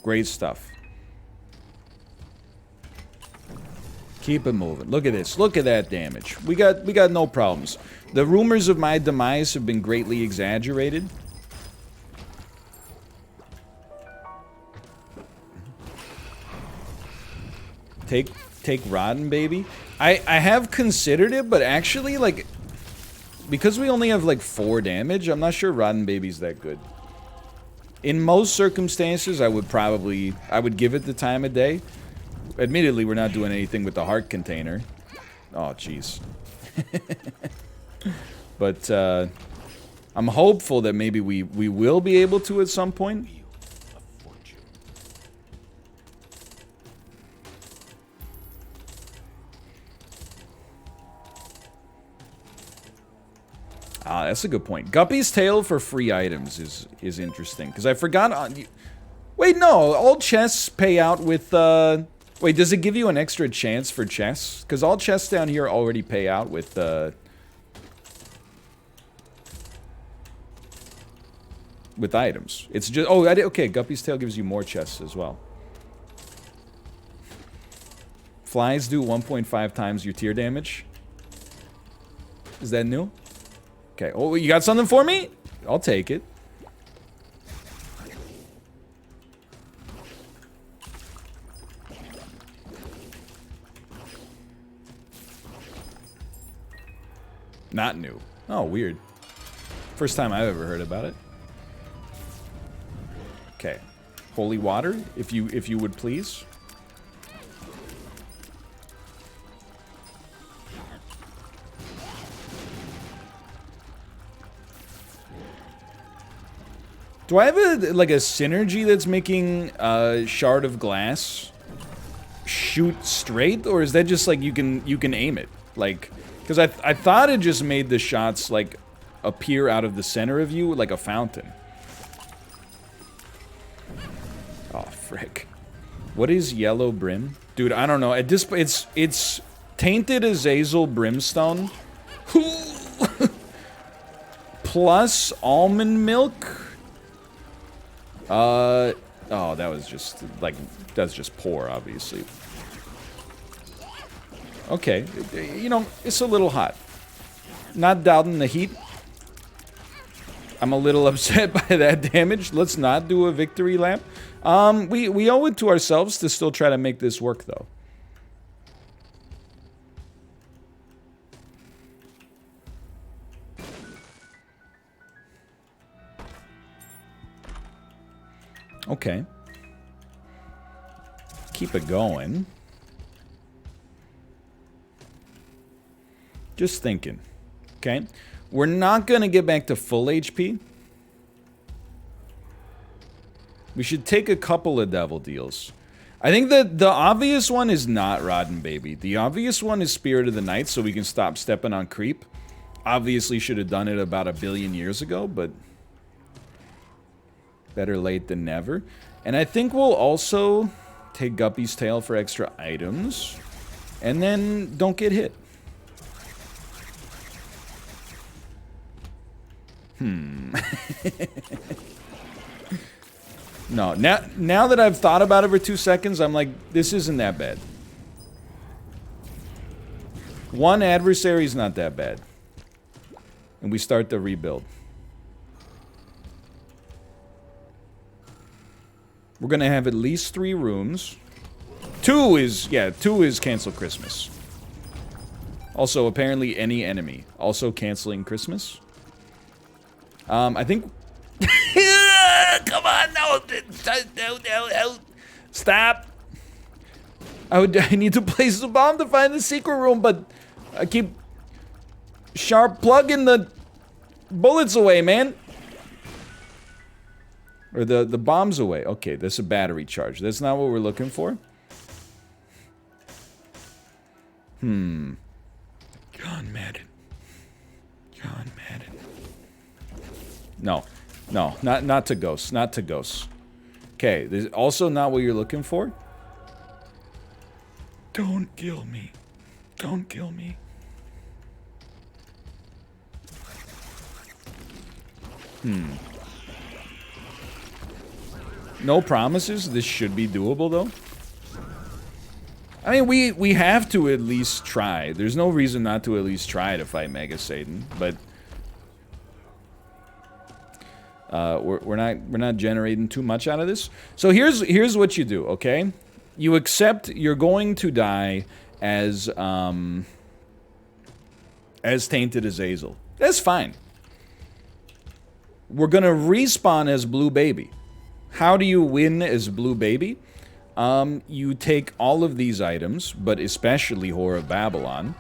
Great stuff. Keep it moving. Look at this. Look at that damage. We got no problems. The rumors of my demise have been greatly exaggerated. Take Rodden, baby. I have considered it, but actually, like, because we only have like 4 damage, I'm not sure Rodden Baby's that good. In most circumstances, I would give it the time of day. Admittedly, we're not doing anything with the heart container. Oh, jeez. But, I'm hopeful that maybe we will be able to at some point. Ah, that's a good point. Guppy's Tail for free items is interesting. Because I forgot on... Wait, no. All chests pay out with, Wait, does it give you an extra chance for chests? Because all chests down here already pay out with, with items. It's just... Oh, okay. Guppy's Tail gives you more chests as well. Flies do 1.5 times your tier damage. Is that new? Okay. Oh, you got something for me? I'll take it. Not new. Oh, weird. First time I've ever heard about it. Okay. Holy water, if you would please. Do I have a synergy that's making Shard of Glass shoot straight, or is that just like you can aim it? Like, because I thought it just made the shots like appear out of the center of you like a fountain. Oh frick! What is Yellow Brim, dude? I don't know. At this, it's Tainted Azazel Brimstone plus almond milk. Oh, that was just, like, that's just poor, obviously. Okay, you know, it's a little hot. Not doubting the heat. I'm a little upset by that damage. Let's not do a victory lap. We owe it to ourselves to still try to make this work, though. Okay. Keep it going. Just thinking. Okay. We're not going to get back to full HP. We should take a couple of devil deals. I think that the obvious one is not Rodden Baby. The obvious one is Spirit of the Night, so we can stop stepping on creep. Obviously should have done it about 1 billion years ago, but... better late than never. And I think we'll also take Guppy's Tail for extra items. And then don't get hit. No, now that I've thought about it for 2 seconds, I'm like, this isn't that bad. One adversary is not that bad. And we start the rebuild. We're gonna have at least 3 rooms. 2 is cancel Christmas. Also, apparently any enemy. Also canceling Christmas. I think... Come on, no, stop. I need to place the bomb to find the secret room, but I keep sharp plugging the bullets away, man. Or the bombs away. Okay, that's a battery charge. That's not what we're looking for. John Madden. John Madden. No. No, not to ghosts. Not to ghosts. Okay, this is also not what you're looking for. Don't kill me. Don't kill me. No promises. This should be doable, though. I mean, we have to at least try. There's no reason not to at least try to fight Mega Satan, but we're not generating too much out of this. So here's what you do, okay? You accept you're going to die as Tainted Azazel. That's fine. We're gonna respawn as Blue Baby. How do you win as Blue Baby? You take all of these items, but especially Whore of Babylon.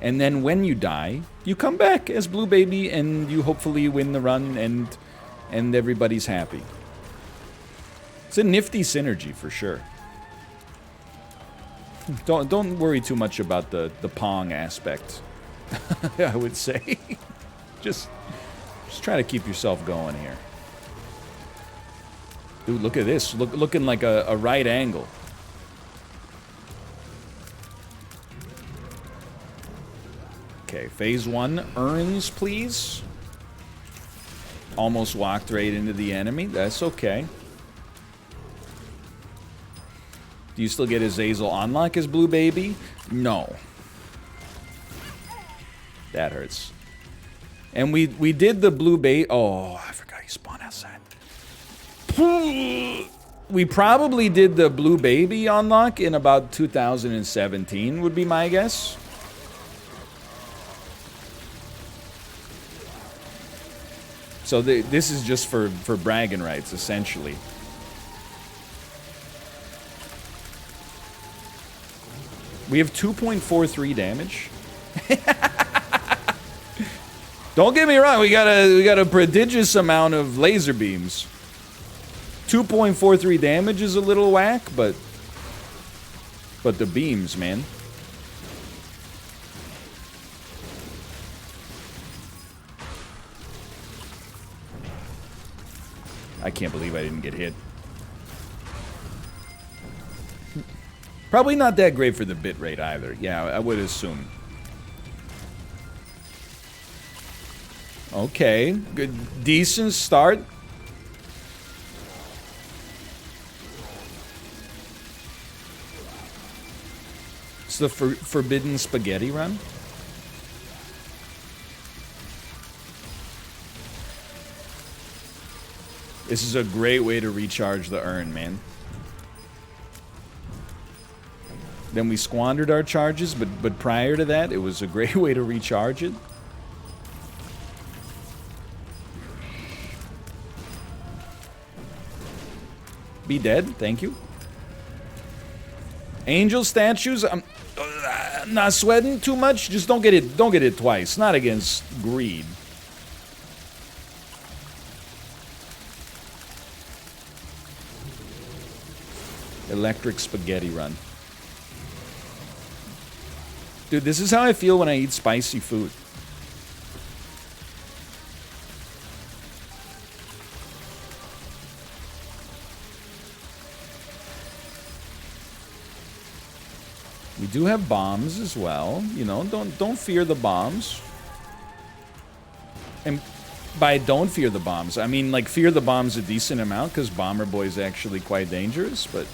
And then when you die, you come back as Blue Baby and you hopefully win the run and everybody's happy. It's a nifty synergy for sure. Don't worry too much about the Pong aspect. I would say. Just try to keep yourself going here. Dude, look at this. Looking like a right angle. Okay, phase 1 urns, please. Almost walked right into the enemy. That's okay. Do you still get Azazel unlock as Blue Baby? No. That hurts. And we did the Blue Baby. Oh, I forgot you spawn outside. We probably did the Blue Baby unlock in about 2017, would be my guess. So this is just for bragging rights, essentially. We have 2.43 damage. Don't get me wrong, we got a prodigious amount of laser beams. 2.43 damage is a little whack, but the beams, man. I can't believe I didn't get hit. Probably not that great for the bitrate either. Yeah, I would assume. Okay, good, decent start. It's the forbidden spaghetti run. This is a great way to recharge the urn, man. Then we squandered our charges, but prior to that, it was a great way to recharge it. Be dead, thank you. Angel statues, I'm not sweating too much. Just don't get it twice. Not against greed. Electric spaghetti run. Dude, this is how I feel when I eat spicy food. We do have bombs as well. You know, don't fear the bombs. And By don't fear the bombs, I mean, like, fear the bombs a decent amount, because Bomber Boy's actually quite dangerous, but...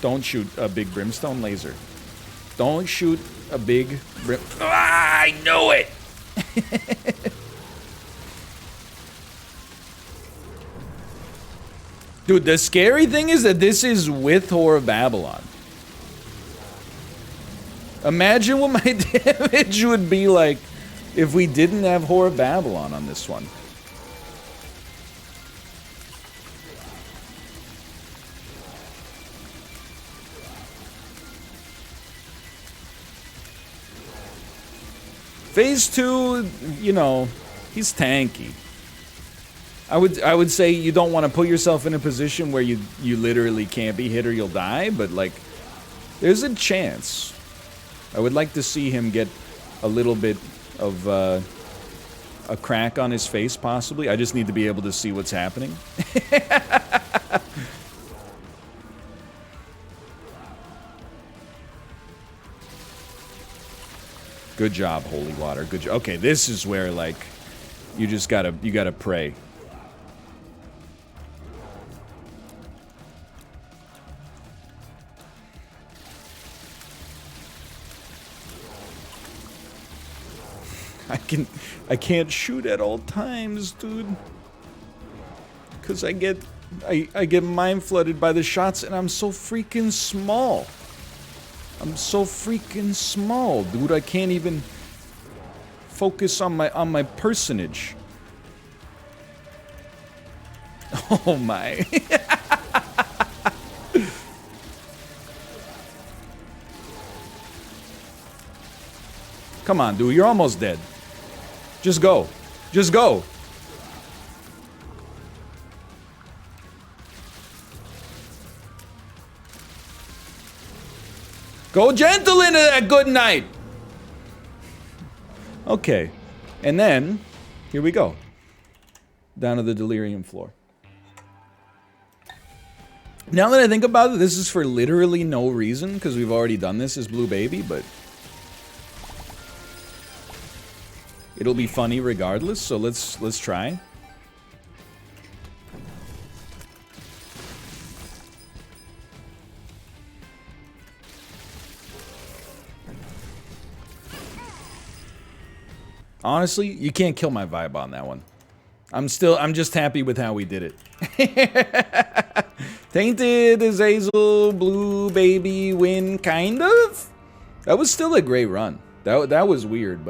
Don't shoot a big brimstone laser. Don't shoot a big brim... Ah, I know it! Dude, the scary thing is that this is with Whore of Babylon. Imagine what my damage would be like if we didn't have Whore of Babylon on this one. Phase 2, you know, he's tanky. I would say you don't want to put yourself in a position where you literally can't be hit or you'll die, but like, there's a chance. I would like to see him get a little bit of a crack on his face, possibly. I just need to be able to see what's happening. Good job, Holy Water. Good job. Okay, this is where, like, you just gotta pray. I can't shoot at all times, dude. Cause I get mind flooded by the shots, and I'm so freaking small. I'm so freaking small, dude. I can't even focus on my personage. Oh my. Come on, dude. You're almost dead. Just go. Just go. Go gentle into that good night. Okay. And then, here we go. Down to the delirium floor. Now that I think about it, this is for literally no reason, because we've already done this as Blue Baby, but... it'll be funny regardless, so let's try. Honestly, you can't kill my vibe on that one. I'm just happy with how we did it. Tainted Azazel, Blue Baby win, kind of? That was still a great run. That was weird, but